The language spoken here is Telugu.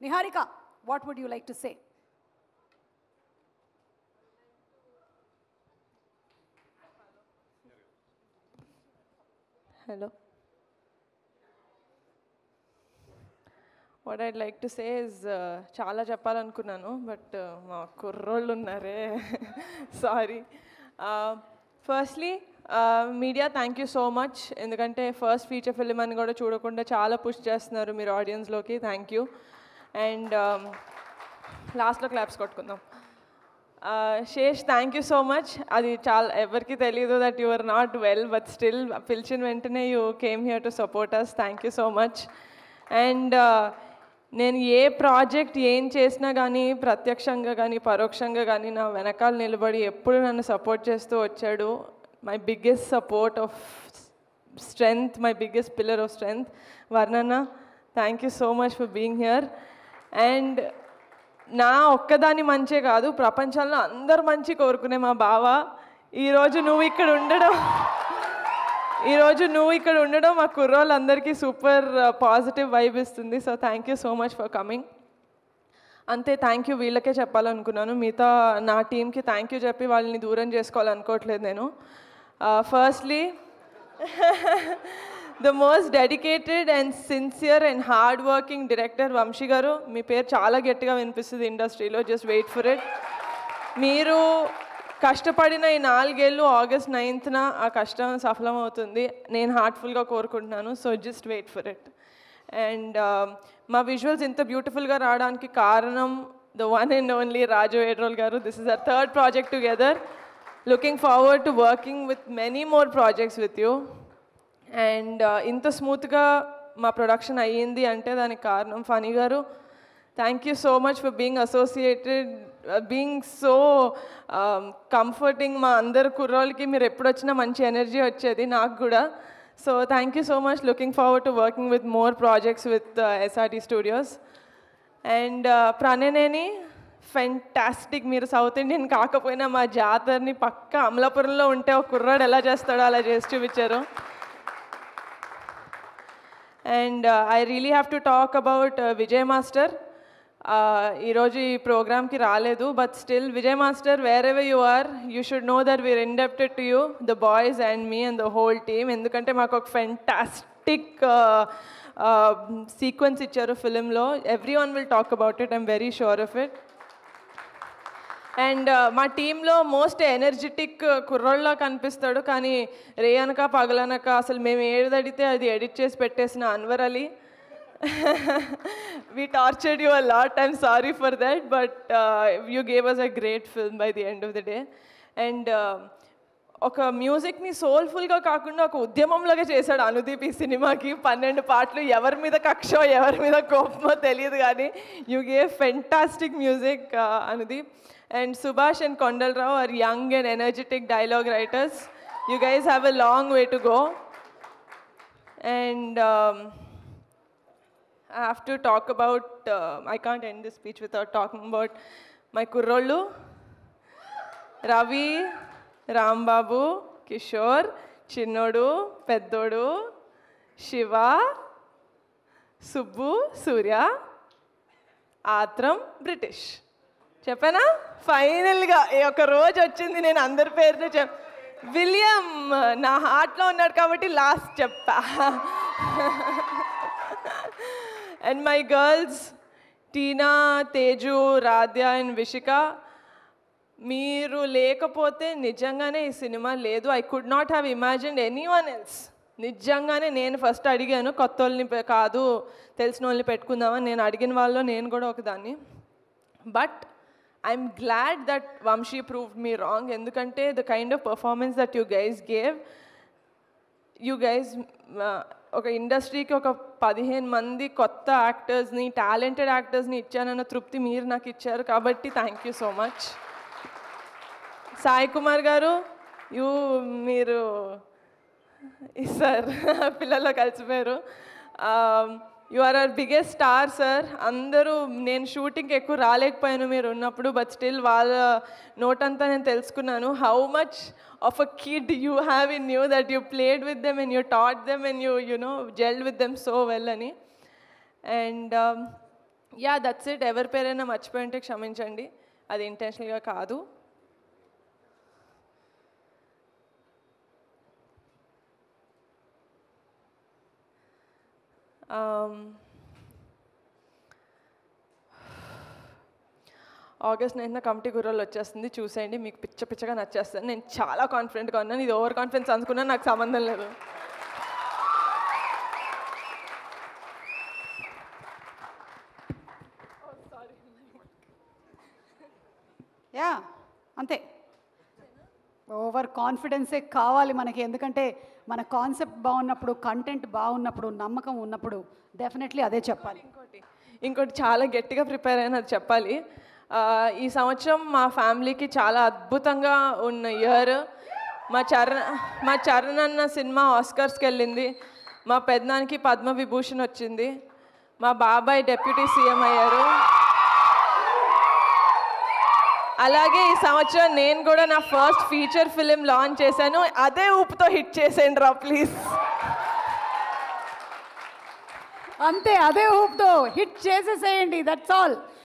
Niharika, what would you like to say? Hello. What I'd like to say is చాలా చెప్పాలనుకున్నాను బట్ మా కుర్రోళ్ళు ఉన్నారే sorry firstly media thank you so much ఎందుకంటే ఫస్ట్ ఫీచర్ ఫిల్మ్ అని కూడా చూడకుండా చాలా పుష్ చేస్తున్నారు మీరు ఆడియన్స్లోకి థ్యాంక్ యూ అండ్ లాస్ట్లో క్లాప్స్ కొట్టుకుందాం Sesh thank you so much అది చాలా ఎవరికి తెలియదు that you are not well but still పిలిచిన వెంటనే you came here to support us thank you so much and నేను ఏ ప్రాజెక్ట్ ఏం చేసినా కానీ ప్రత్యక్షంగా కానీ పరోక్షంగా కానీ నా వెనకాల నిలబడి ఎప్పుడు నన్ను సపోర్ట్ చేస్తూ వచ్చాడు my biggest support of strength my biggest pillar of strength వర్ణన్న thank you so much for being here and నా ఒక్కదాని మంచే కాదు ప్రపంచంలో అందరు మంచి కోరుకునే మా బావ ఈరోజు నువ్వు ఇక్కడ ఉండడం మా కుర్రోళ్ళందరికీ సూపర్ పాజిటివ్ వైబ్ ఇస్తుంది so thank you so much for coming అంతే థ్యాంక్ యూ వీళ్ళకే చెప్పాలనుకున్నాను మిగతా నా టీంకి థ్యాంక్ యూ చెప్పి వాళ్ళని దూరం చేసుకోవాలనుకోవట్లేదు నేను firstly the most dedicated and sincere and hard working director Vamsi garu మీ పేరు చాలా గట్టిగా వినిపిస్తుంది ఇండస్ట్రీలో జస్ట్ వెయిట్ ఫర్ ఇట్ మీరు కష్టపడిన ఈ 4 ఏళ్ళు ఆగస్ట్ 9th ఆ కష్టం సఫలమవుతుంది నేను హార్ట్ఫుల్గా కోరుకుంటున్నాను so just wait for it and మా విజువల్స్ ఇంత బ్యూటిఫుల్గా రావడానికి కారణం the one and only Raju Edurolu garu this is our third project together looking forward to working with many more projects with you and ఇంత స్మూత్గా మా ప్రొడక్షన్ అయ్యింది అంటే దానికి కారణం ఫనీ గారు thank you so much for being associated being so comforting మా అందరు కుర్రోళ్ళకి మీరు ఎప్పుడు వచ్చినా మంచి ఎనర్జీ వచ్చేది నాకు కూడా so thank you so much looking forward to working with more projects with SRT Studios and ప్రణయనేని ఫెంటాస్టిక్ మీరు సౌత్ ఇండియన్ కాకపోయినా మా జాతరని పక్క అమలాపురంలో ఉంటే ఒక కుర్రాడు ఎలా చేస్తాడో అలా చేసి చూపించారు and I really have to talk about Vijay master ఈరోజు ఈ ప్రోగ్రామ్కి రాలేదు but still Vijay master wherever you are you should know that we're indebted to you the boys and me and the whole team ఎందుకంటే మాకు ఒక ఫెంటాస్టిక్ సీక్వెన్స్ ఇచ్చారు ఫిలింలో everyone will talk about it I'm very sure of it and మా టీంలో మోస్ట్ ఎనర్జెటిక్ కుర్రోళ్ళ కనిపిస్తాడు కానీ రేయనక పగలనక అసలు మేము ఏదడితే అది ఎడిట్ చేసి పెట్టేసిన Anwar Ali we tortured you a lot I'm sorry for that but you gave us a great film by the end of the day and ఒక మ్యూజిక్ని సోల్ఫుల్గా కాకుండా ఒక ఉద్యమంలాగా చేశాడు అనుదీప్ ఈ సినిమాకి 12 పాటలు ఎవరి మీద కక్షో ఎవరి మీద కోపమో తెలియదు కానీ you gave fantastic music Anudeep and Subhash and Kondalarao are young and energetic dialogue writers you guys have a long way to go and I have to talk about, I can't end this speech without talking about my kurrollu, Ravi, Rambabu, Kishore, Chinnodu, Peddodu, Shiva, Subbu, Surya, Atram, British. చెప్పనా ఫైనల్గా ఒక రోజు వచ్చింది నేను అందరి పేరుతో విలియం నా హార్ట్లో ఉన్నాడు కాబట్టి లాస్ట్ చెప్పా and my girls Tina, Teju, Radhya and Vishika మీరు లేకపోతే నిజంగానే ఈ సినిమా లేదు I could not have imagined anyone else నిజంగానే నేను ఫస్ట్ అడిగాను కొత్త వాళ్ళని కాదు తెలిసిన వాళ్ళని పెట్టుకుందామని నేను అడిగిన వాళ్ళలో నేను కూడా ఒకదాన్ని but I'm glad that Vamsi proved me wrong ఎందుకంటే the kind of performance that you guys gave you guys ఒక ఇండస్ట్రీకి ఒక 15 మంది కొత్త యాక్టర్స్ని టాలెంటెడ్ యాక్టర్స్ని ఇచ్చానన్న తృప్తి మీరు నాకు ఇచ్చారు కాబట్టి thank you so much Sai Kumar garu మీరు సార్ పిల్లల్లో కలిసిపోయారు you are our biggest star sir అందరూ నేను షూటింగ్కి ఎక్కువ రాలేకపోయాను మీరు ఉన్నప్పుడు బట్ స్టిల్ వాళ్ళ నోటంతా నేను తెలుసుకున్నాను how much of a kid you have in you that you played with them and you taught them and you know gelled with them so well ani and yeah that's it. ఎవరి పేరైనా మర్చిపోయింటే క్షమించండి, అది ఇంటెన్షనల్గా కాదు. ఆగస్ట్ 9న కమిటీ గుర్రాలు వచ్చేస్తుంది, చూసేయండి, మీకు పిచ్చగా నచ్చేస్తాను. నేను చాలా కాన్ఫిడెంట్గా ఉన్నాను. ఇది ఓవర్ కాన్ఫిడెన్స్ అనుకున్నా, నాకు సంబంధం లేదు. యా అంతే, ఓవర్ కాన్ఫిడెన్సే కావాలి మనకి. ఎందుకంటే మన కాన్సెప్ట్ బాగున్నప్పుడు, కంటెంట్ బాగున్నప్పుడు, నమ్మకం ఉన్నప్పుడు డెఫినెట్లీ అదే చెప్పాలి. ఇంకోటి చాలా గట్టిగా ప్రిపేర్ అయిన అది చెప్పాలి. ఈ సంవత్సరం మా ఫ్యామిలీకి చాలా అద్భుతంగా ఉన్న ఇయర్. మా చరణ్ అన్న సినిమా ఆస్కర్స్కి వెళ్ళింది, మా పెద్దనానికి పద్మవిభూషణ్ వచ్చింది, మా బాబాయ్ డెప్యూటీ సీఎం అయ్యారు. అలాగే ఈ సంవత్సరం నేను కూడా నా ఫస్ట్ ఫీచర్ ఫిలిం లాంచ్ చేశాను. అదే ఊపుతో హిట్ చేసేయండి రా ప్లీజ్. అంతే, అదే ఊపుతో హిట్ చేసేసేయండి, దట్స్ ఆల్.